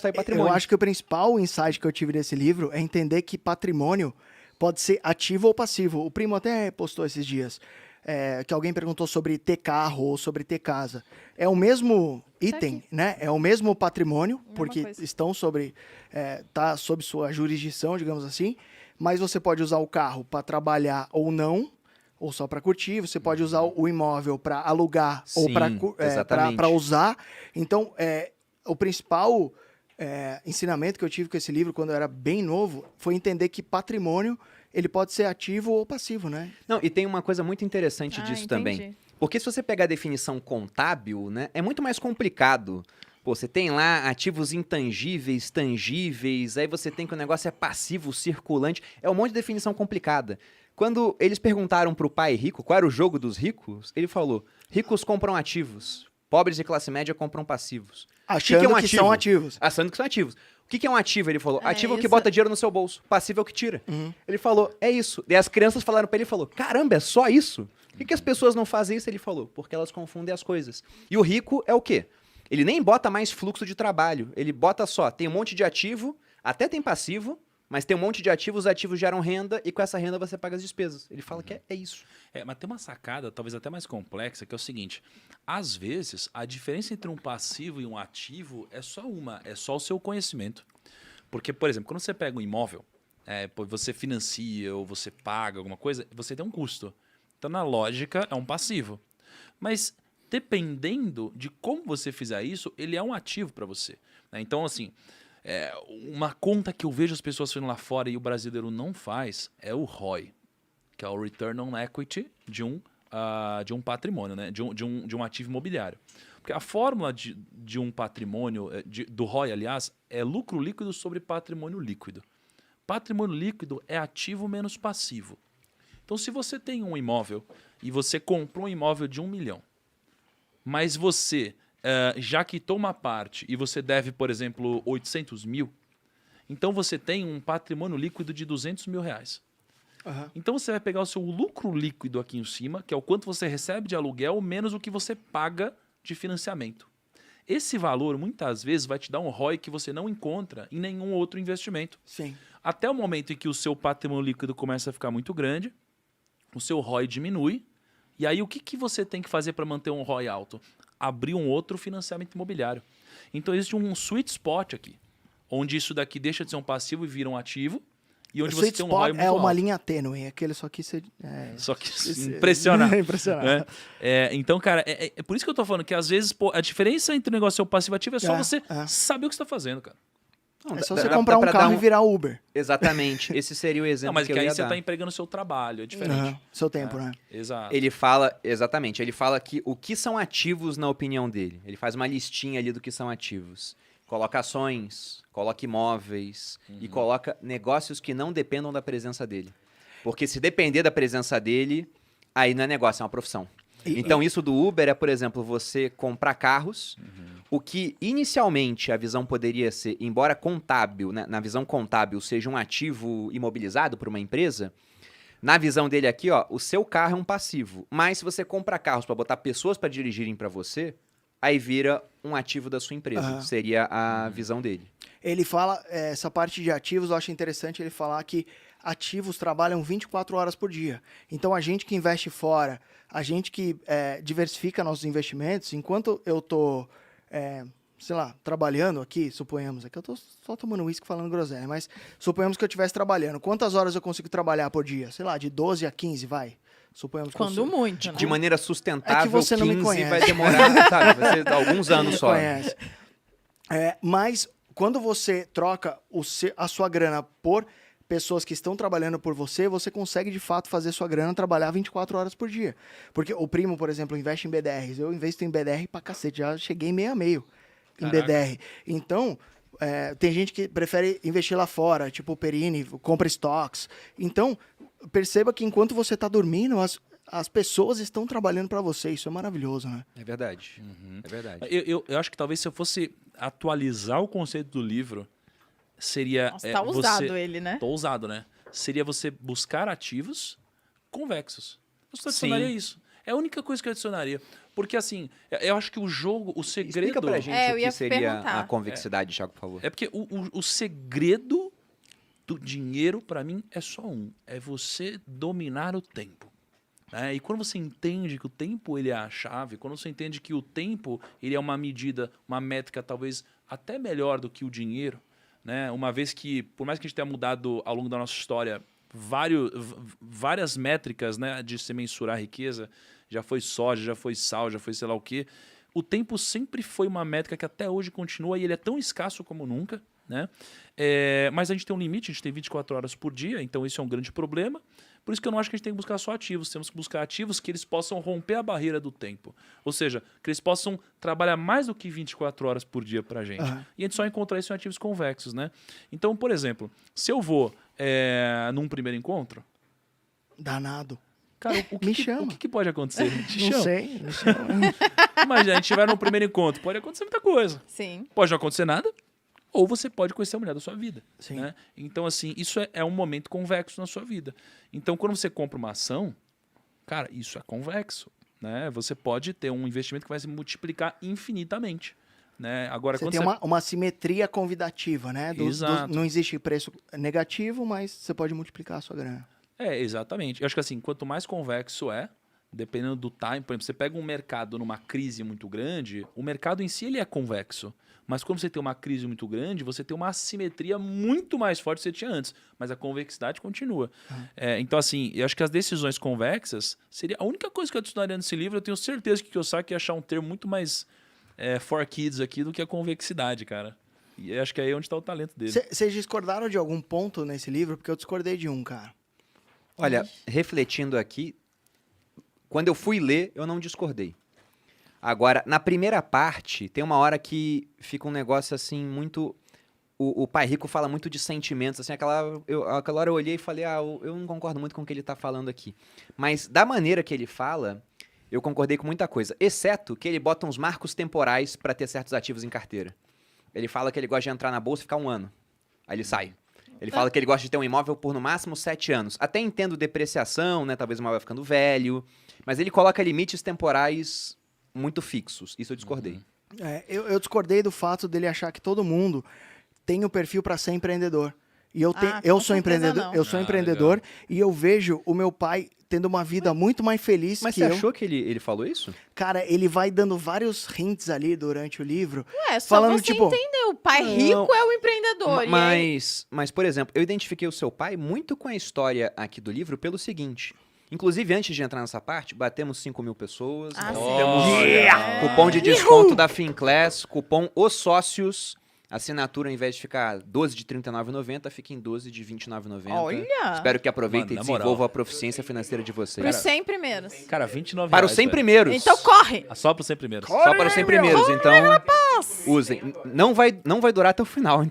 aí patrimônio. Eu acho que o principal insight que eu tive desse livro é entender que patrimônio pode ser ativo ou passivo. O primo até postou esses dias, que alguém perguntou sobre ter carro ou sobre ter casa. É o mesmo item, né? É o mesmo patrimônio, porque coisa. estão sobre, tá sob sua jurisdição, digamos assim, mas você pode usar o carro para trabalhar ou não, ou só para curtir. Você pode usar o imóvel para alugar ou exatamente. para usar. Então, o principal ensinamento que eu tive com esse livro quando eu era bem novo foi entender que patrimônio ele pode ser ativo ou passivo, né? Não, e tem uma coisa muito interessante disso entendi. também. Porque se você pegar a definição contábil, né, é muito mais complicado. Pô, você tem lá ativos intangíveis, tangíveis, aí você tem que o negócio é passivo, circulante. É um monte de definição complicada. Quando eles perguntaram pro pai rico qual era o jogo dos ricos, ele falou: ricos compram ativos, pobres de classe média compram passivos. Achando que é um que ativo? são ativos. Achando que são ativos. O que é um ativo? Ele falou: ativo é o que isso. bota dinheiro no seu bolso, passivo é o que tira. Ele falou: é isso. E as crianças falaram pra ele, falou: caramba, é só isso? Por que as pessoas não fazem isso? Ele falou: porque elas confundem as coisas. E o rico é o quê? Ele nem bota mais fluxo de trabalho, ele bota só, tem um monte de ativo, até tem passivo, mas tem um monte de ativos, os ativos geram renda e com essa renda você paga as despesas. Ele fala que é isso. Mas tem uma sacada, talvez até mais complexa, que é o seguinte: às vezes, a diferença entre um passivo e um ativo é só uma, é só o seu conhecimento. Porque, por exemplo, quando você pega um imóvel, você financia ou você paga alguma coisa, você tem um custo. Então, na lógica, é um passivo. Mas, dependendo de como você fizer isso, ele é um ativo para você, né? Então, assim, uma conta que eu vejo as pessoas fazendo lá fora e o brasileiro não faz é o ROI, que é o Return on Equity de um patrimônio, né? de um ativo imobiliário. Porque a fórmula de um patrimônio, do ROI, aliás, é lucro líquido sobre patrimônio líquido. Patrimônio líquido é ativo menos passivo. Então, se você tem um imóvel e você comprou um imóvel de 1 milhão, mas você já quitou uma parte e você deve, por exemplo, 800 mil, então você tem um patrimônio líquido de 200 mil reais. Então você vai pegar o seu lucro líquido aqui em cima, que é o quanto você recebe de aluguel, menos o que você paga de financiamento. Esse valor, muitas vezes, vai te dar um ROI que você não encontra em nenhum outro investimento. Sim. Até o momento em que o seu patrimônio líquido começa a ficar muito grande, o seu ROI diminui, e aí o que você tem que fazer para manter um ROI alto? Abrir um outro financiamento imobiliário. Então existe um sweet spot aqui, onde isso daqui deixa de ser um passivo e vira um ativo, e onde O você sweet tem um spot ROI muito é uma alto. linha tênue, aquele só que você... Só que impressionante. Impressionante. Então, cara, é por isso que eu tô falando que às vezes a diferença entre o negócio ser o passivo e ativo é só você saber o que você tá fazendo, cara. Não, É só dá- você dá comprar um pra carro dar e virar Uber. Exatamente. Esse seria o exemplo Não, mas que que eu aí ia você dar. tá empregando o seu trabalho, é diferente. Seu tempo, né? Exato. Ele fala, exatamente, ele fala que o que são ativos na opinião dele. Ele faz uma listinha ali do que são ativos. Coloca ações, coloca imóveis e coloca negócios que não dependam da presença dele. Porque se depender da presença dele, aí não é negócio, é uma profissão. Então isso do Uber é, por exemplo, você comprar carros, o que inicialmente a visão poderia ser, embora contábil, né, na visão contábil seja um ativo imobilizado por uma empresa, na visão dele aqui, ó, o seu carro é um passivo. Mas se você compra carros para botar pessoas para dirigirem para você, aí vira um ativo da sua empresa. Seria a visão dele. Ele fala, essa parte de ativos, eu acho interessante ele falar que ativos trabalham 24 horas por dia. Então, a gente que investe fora, a gente que diversifica nossos investimentos, enquanto eu tô, sei lá, trabalhando aqui, suponhamos, aqui eu tô só tomando uísque falando groselha, mas suponhamos que eu estivesse trabalhando. Quantas horas eu consigo trabalhar por dia? Sei lá, de 12 a 15, vai. Suponhamos que Quando muito, né? De maneira sustentável, você não me 15 conhece. vai demorar, sabe? Vai ser alguns anos me só. conhece. Mas quando você troca a sua grana por pessoas que estão trabalhando por você, você consegue de fato fazer sua grana trabalhar 24 horas por dia. Porque o primo, por exemplo, investe em BDRs. Eu investo em BDR pra cacete, já cheguei meio a meio em BDR. Então, tem gente que prefere investir lá fora, tipo o Perini, compra estoques. Então, perceba que enquanto você está dormindo, as pessoas estão trabalhando para você. Isso é maravilhoso, né? É verdade. É verdade. Eu acho que talvez se eu fosse atualizar o conceito do livro, seria... Nossa, tá usado ele, né? Tô usado, né? Seria você buscar ativos convexos. Eu só adicionaria isso. É a única coisa que eu adicionaria. Porque, assim, eu acho que o jogo, o segredo... Explica pra gente É, eu o ia que seria perguntar. a convexidade, Thiago, por favor. É porque o segredo do dinheiro, pra mim, é só um. É você dominar o tempo. Né? E quando você entende que o tempo ele é a chave, quando você entende que o tempo ele é uma medida, uma métrica talvez até melhor do que o dinheiro, né? Uma vez que, por mais que a gente tenha mudado ao longo da nossa história várias métricas, né, de se mensurar a riqueza, já foi soja, já foi sal, já foi sei lá o quê, o tempo sempre foi uma métrica que até hoje continua e ele é tão escasso como nunca. Né? Mas a gente tem um limite, a gente tem 24 horas por dia, então isso é um grande problema. Por isso que eu não acho que a gente tem que buscar só ativos, temos que buscar ativos que eles possam romper a barreira do tempo. Ou seja, que eles possam trabalhar mais do que 24 horas por dia para a gente. E a gente só encontrar isso em ativos convexos. Né? Então, por exemplo, se eu vou num primeiro encontro... Danado. Cara, Me chama. o que pode acontecer? Te Não chama. sei, me chama. Imagina, a gente vai num primeiro encontro, pode acontecer muita coisa. Sim. Pode não acontecer nada, ou você pode conhecer a mulher da sua vida. Sim. Né? Então, assim, isso é um momento convexo na sua vida. Então, quando você compra uma ação, cara, isso é convexo. Né? Você pode ter um investimento que vai se multiplicar infinitamente. Né? Agora, Você quando tem uma simetria convidativa, né? Exato. Não existe preço negativo, mas você pode multiplicar a sua grana. Exatamente. Eu acho que assim, quanto mais convexo dependendo do time, por exemplo, você pega um mercado numa crise muito grande, o mercado em si ele é convexo. Mas quando você tem uma crise muito grande, você tem uma assimetria muito mais forte do que você tinha antes. Mas a convexidade continua. Então, assim, eu acho que as decisões convexas seria a única coisa que eu adicionaria nesse livro. Eu tenho certeza que o Kiyosaki ia achar um termo muito mais for kids aqui do que a convexidade, cara. E eu acho que aí é onde está o talento dele. Vocês discordaram de algum ponto nesse livro? Porque eu discordei de um, cara. Olha, refletindo aqui, quando eu fui ler, eu não discordei. Agora, na primeira parte, tem uma hora que fica um negócio assim, muito... O Pai Rico fala muito de sentimentos, assim, aquela hora eu olhei e falei, eu não concordo muito com o que ele tá falando aqui. Mas da maneira que ele fala, eu concordei com muita coisa, exceto que ele bota uns marcos temporais para ter certos ativos em carteira. Ele fala que ele gosta de entrar na bolsa e ficar 1 ano. Aí ele sai. Ele fala que ele gosta de ter um imóvel por no máximo 7 anos. Até entendo depreciação, né? Talvez o imóvel vai ficando velho. Mas ele coloca limites temporais muito fixos. Isso eu discordei. Eu discordei do fato dele achar que todo mundo tem o perfil para ser empreendedor. E eu com sou certeza empreendedor, não. eu sou empreendedor legal. e eu vejo o meu pai tendo uma vida muito mais feliz Mas que você eu. achou que ele falou isso? Cara, ele vai dando vários hints ali durante o livro. Só falando, você tipo, entender. O pai Não, rico é o empreendedor. e aí- Mas, por exemplo, eu identifiquei o seu pai muito com a história aqui do livro pelo seguinte. Inclusive, antes de entrar nessa parte, batemos 5.000 pessoas. Ah, nós sim. temos Yeah! cupom de desconto da Finclass, cupom Os Sócios. Assinatura, ao invés de ficar 12 de R$ 39,90, fica em 12 de R$ 29,90. Olha! Espero que aproveitem Mano, e na moral. desenvolvam a proficiência financeira de vocês. Pros 100 primeiros. Cara, R$29. Para os 100 velho. primeiros. Então corre! Só para os 100 primeiros. Só para os 100 primeiros, então usem. Não vai durar até o final, então.